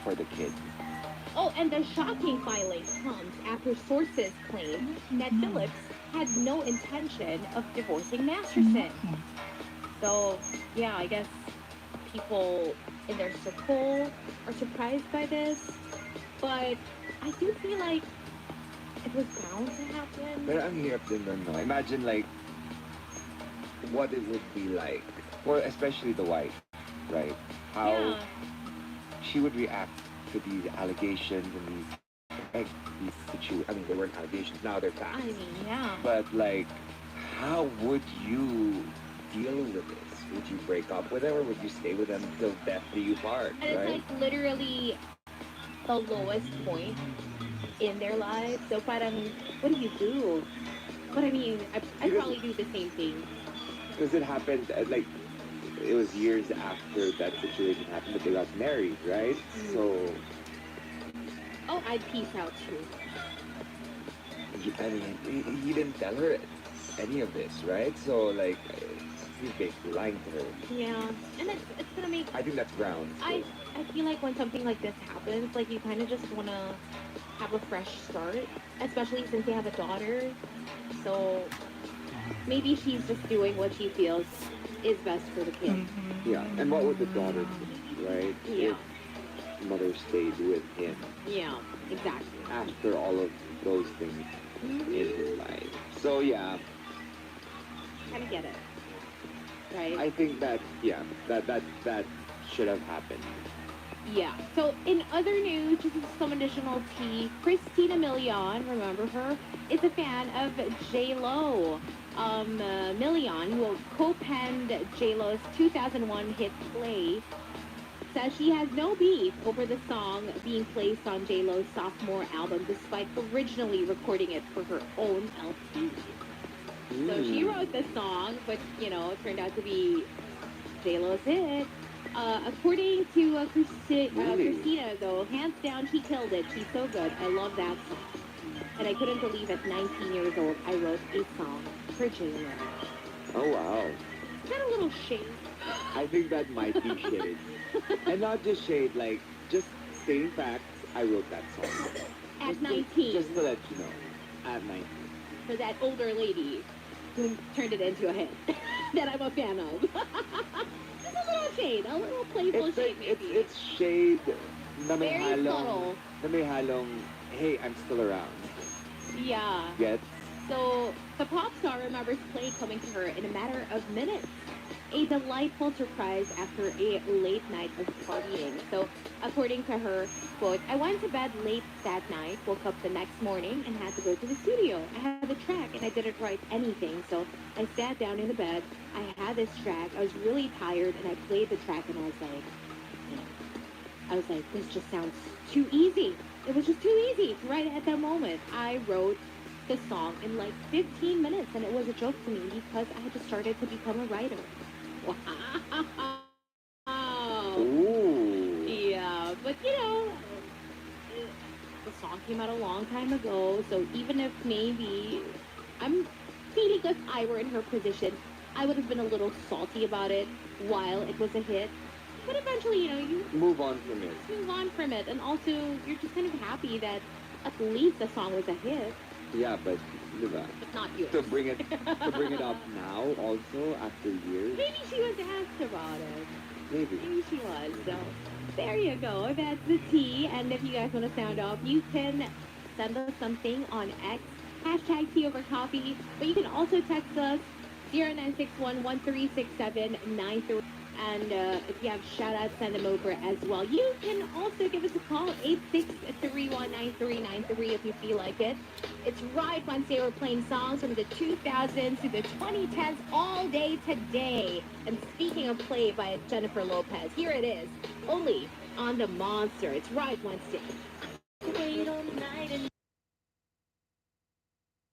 for the kid. Oh, and the shocking filing comes after sources claim that Phillips had no intention of divorcing Masterson. So, yeah, I guess people in their circle are surprised by this, but I do feel like it was bound to happen. Pero ang hirap din nun, no? Imagine like what it would be like, or especially the wife, right? How Yeah. she would react to these allegations and these situations. I mean, they weren't allegations. Now they're facts. I mean, yeah. But like, how would you deal with this? Would you break up with them, or would you stay with them till death do you part? And it's Right? like literally the lowest point in their lives. So parang, what do you do? But I mean, I'd Because- probably do the same thing. Because it happened like it was years after that situation happened that they got married, right? So Oh, I'd peace out too. I mean, he didn't tell her any of this, right? So like, he's basically lying to her. Yeah, and it's gonna make. I think that's grounds. I feel like when something like this happens, like you kind of just wanna have a fresh start, especially since they have a daughter. So maybe she's just doing what she feels is best for the kid. Yeah, and what would the daughter do, right? Yeah. If mother stayed with him Yeah, exactly. after all of those things in his life. So yeah, Kind of get it, right? I think that that should have happened. Yeah. So in other news, just some additional tea. Christina Milian, remember her, is a fan of J Lo. Milian, who co-penned J Lo's 2001 hit "Play," says she has no beef over the song being placed on J Lo's sophomore album, despite originally recording it for her own LP. So she wrote the song, but it turned out to be J Lo's hit. According to Really? Christina, though, hands down, she killed it. She's so good. I love that song. And I couldn't believe at 19 years old, I wrote a song for J Lo. Oh wow. Is that a little shade? I think that might be shade. And not just shade, like just stating facts. I wrote that song. At Just 19, just to let you know. At 19. for that older lady who turned it into a hit that I'm a fan of. Just a little shade, a little playful It's shade, like, maybe. it's shade na may Very halong, subtle. na may halong, hey, I'm still around. Yeah. Get? So the pop star remembers Play coming to her in a matter of minutes. A delightful surprise after a late night of partying. So according to her, quote, I went to bed late that night, woke up the next morning and had to go to the studio. I had the track and I didn't write anything. So I sat down in the bed. I had this track. I was really tired and I played the track and I was like, this just sounds too easy. It was just too easy to write at that moment. I wrote the song in like 15 minutes and it was a joke to me because I had just started to become a writer. Wow. Ooh. Yeah, but the song came out a long time ago, so even if maybe I'm feeling if I were in her position, I would have been a little salty about it while it was a hit. But eventually, you Move on from it. move on from it, and also you're just kind of happy that at least the song was a hit, Yeah, but diba? but not yours. To bring it up now also after years. Maybe she was asked about it. Maybe. Maybe she was. So there you go. That's the tea. And if you guys want to sound off, you can send us something on X, hashtag tea over coffee. But you can also text us 0961-1367-93. And if you have shout outs, send them over as well. You can also give us a call, 863-193-93 if you feel like it. It's Ride Wednesday. We're playing songs from the 2000s to the 2010s all day today. And speaking of Play by Jennifer Lopez, here it is, only on the Monster. It's Ride Wednesday.